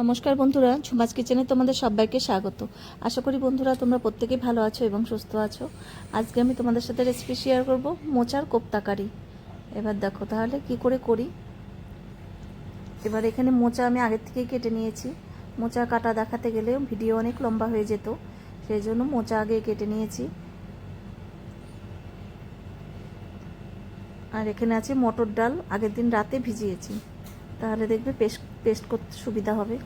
নমস্কার বন্ধুরা, ঝুমাস কিচেনে তোমাদের সবাইকে স্বাগত। আশা করি বন্ধুরা তোমরা প্রত্যেকেই ভালো আছো এবং সুস্থ আছো। আজকে আমি তোমাদের সাথে রেসিপি শেয়ার করব মোচার কোপ্তা কারি। এবার দেখো তাহলে কি করে করি। এবার এখানে মোচা আমি আগের থেকেই কেটে নিয়েছি। মোচা কাটা দেখাতে গেলে ভিডিও অনেক লম্বা হয়ে যেত, সেই জন্য মোচা আগে কেটে নিয়েছি। আর এখানে আছে মটর ডাল, আগের দিন রাতে ভিজিয়েছি, তাহলে দেখবে পেস্ট করতে সুবিধা হবে।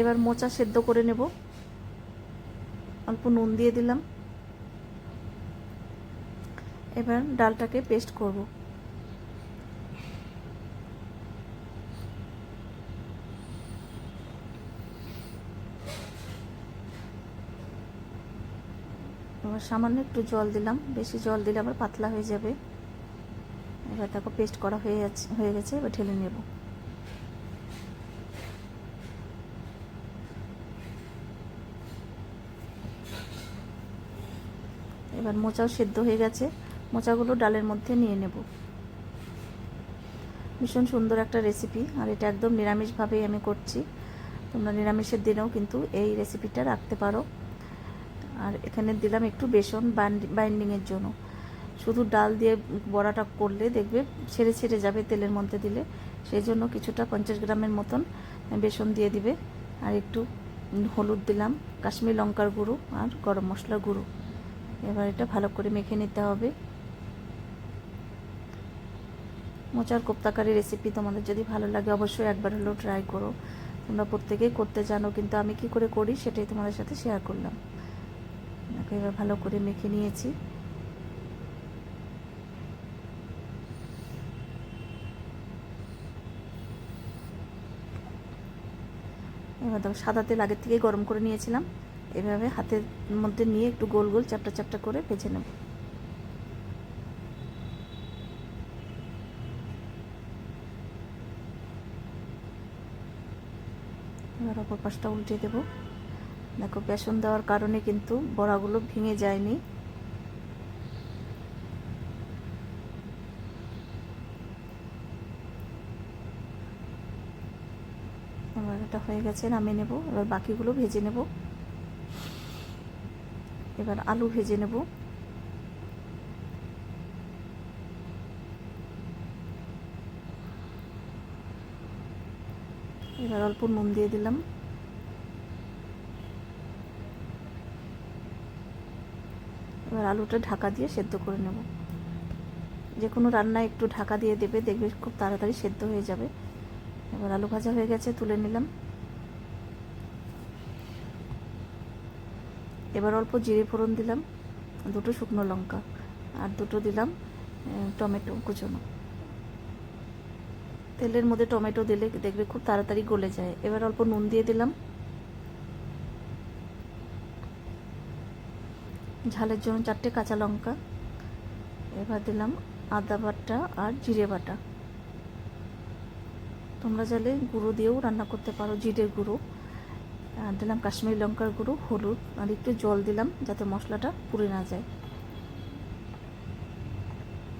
এবার মোচা সেদ্ধ করে নেব। অল্প নুন দিয়ে দিলাম। এবার ডালটাকে পেস্ট করব। এবার সামান্য একটু জল দিলাম, বেশি জল দিলে আবার পাতলা হয়ে যাবে। এবার দেখো পেস্ট করা হয়ে গেছে। এবার ঢেলে নেব। এবার মোচাও সেদ্ধ হয়ে গেছে, মোচাগুলো ডালের মধ্যে নিয়ে নেব। ভীষণ সুন্দর একটা রেসিপি, আর এটা একদম নিরামিষভাবেই আমি করছি। তোমরা নিরামিষের দিনেও কিন্তু এই রেসিপিটা রাখতে পারো। আর এখানে দিলাম একটু বেসন বাইন্ডিংয়ের জন্য। শুধু ডাল দিয়ে বড়াটা করলে দেখবে ছেড়ে ছেড়ে যাবে তেলের মধ্যে দিলে, সেই জন্য কিছুটা 50 গ্রামের মতন বেসন দিয়ে দিবে। আর একটু হলুদ দিলাম, কাশ্মীর লঙ্কার গুঁড়ো আর গরম মশলার গুঁড়ো। এবার এটা ভালো করে মেখে নিতে হবে। মোচার কোপ্তাকারি রেসিপি তোমাদের যদি ভালো লাগে অবশ্যই একবার হলেও ট্রাই করো। তোমরা প্রত্যেকেই করতে জানো, কিন্তু আমি কি করে করি সেটাই তোমাদের সাথে শেয়ার করলাম। এবার ভালো করে মেখে নিয়েছি। এবার দেখো সাদা তেল আগের থেকেই গরম করে নিয়েছিলাম। এভাবে হাতের মধ্যে নিয়ে একটু গোল গোল চ্যাপটা চ্যাপটা করে ভেজে নেব। এবার অপর পাশটা উল্টে দেব। দেখো বেসন দেওয়ার কারণে কিন্তু বড়াগুলো ভেঙে যায়নি। এবার এটা হয়ে গেছে, নামিয়ে নেব। এবার বাকিগুলো ভেজে নেব। এবার আলু ভেজে নেব। এবার অল্প নুন দিয়ে দিলাম। এবার আলুটা ঢাকা দিয়ে সেদ্ধ করে নেব। যে কোনো রান্নায় একটু ঢাকা দিয়ে দেবে, দেখবে খুব তাড়াতাড়ি সেদ্ধ হয়ে যাবে। এবার আলু ভাজা হয়ে গেছে, তুলে নিলাম। এবার অল্প জিরে ফোড়ন দিলাম, দুটো শুকনো লঙ্কা, আর দুটো দিলাম টমেটো কুচনো। তেলের মধ্যে টমেটো দিলে দেখবে খুব তাড়াতাড়ি গলে যায়। এবার অল্প নুন দিয়ে দিলাম ঝালের জন্য, 4টে কাঁচা লঙ্কা। এবার দিলাম আদা বাটা আর জিরে বাটা। তোমরা চাইলে গুঁড়ো দিয়েও রান্না করতে পারো, জিরের গুঁড়ো। আর দিলাম কাশ্মীরি লঙ্কার গুঁড়ো, হলুদ, আর একটু জল দিলাম যাতে মশলাটা পুড়ে না যায়।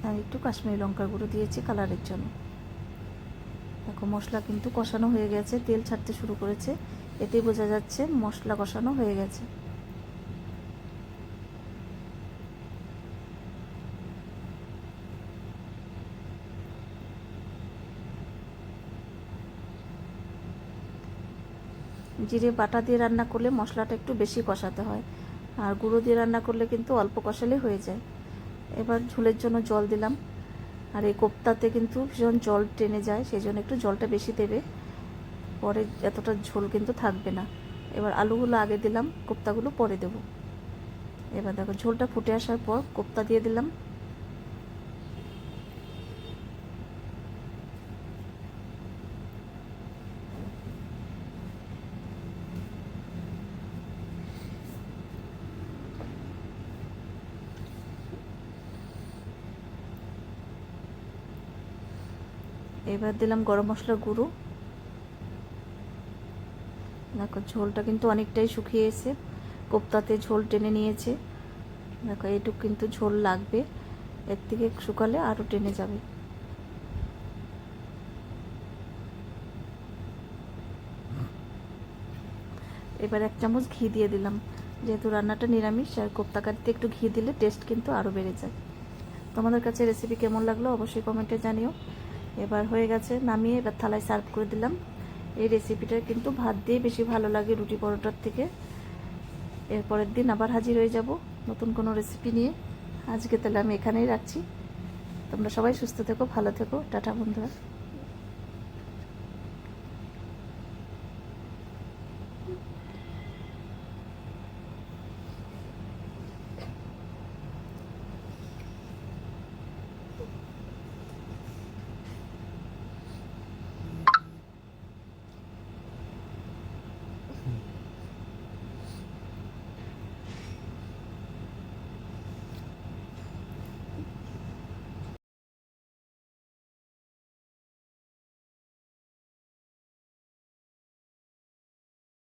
আর একটু কাশ্মীরি লঙ্কার গুঁড়ো দিয়েছি কালারের জন্য। দেখো মশলা কিন্তু কষানো হয়ে গেছে, তেল ছাড়তে শুরু করেছে। এতেই বোঝা যাচ্ছে মশলা কষানো হয়ে গেছে। জিরে বাটা দিয়ে রান্না করলে মশলাটা একটু বেশি কষাতে হয়, আর গুঁড়ো দিয়ে রান্না করলে কিন্তু অল্প কষালে হয়ে যায়। এবার ঝোলের জন্য জল দিলাম। আর এই কোপ্তাতে কিন্তু ভীষণ জল টেনে যায়, সেই জন্য একটু জলটা বেশি দেবে, পরে এতটা ঝোল কিন্তু থাকবে না। এবার আলুগুলো আগে দিলাম, কোপ্তাগুলো পরে দেব। এবার দেখো ঝোলটা ফুটে আসার পর কোপ্তা দিয়ে দিলাম। এবার দিলাম গরম মশলার গুঁড়ো। দেখো ঝোলটা কিন্তু অনেকটাই শুকিয়ে এসে কোপ্তাতে ঝোল টেনে নিয়েছে। দেখো এইটুকু কিন্তু ঝোল লাগবে। এর থেকে শুকালে আরও টেনে যাবে। এবার 1 চামচ ঘি দিয়ে দিলাম, যেহেতু রান্নাটা নিরামিষ আর কোপ্তা কারিতে একটু ঘি দিলে টেস্ট কিন্তু আরও বেড়ে যায়। তোমাদের কাছে রেসিপি কেমন লাগলো অবশ্যই কমেন্টে জানিও। এবার হয়ে গেছে, নামিয়ে এবার থালায় সার্ভ করে দিলাম। এই রেসিপিটা কিন্তু ভাত দিয়ে বেশি ভালো লাগে রুটি পরোটার থেকে। এরপরের দিন আবার হাজির হয়ে যাব নতুন কোনো রেসিপি নিয়ে। আজকে তাহলে আমি এখানেই রাখছি। তোমরা সবাই সুস্থ থেকো, ভালো থেকো, টাটা বন্ধুরা।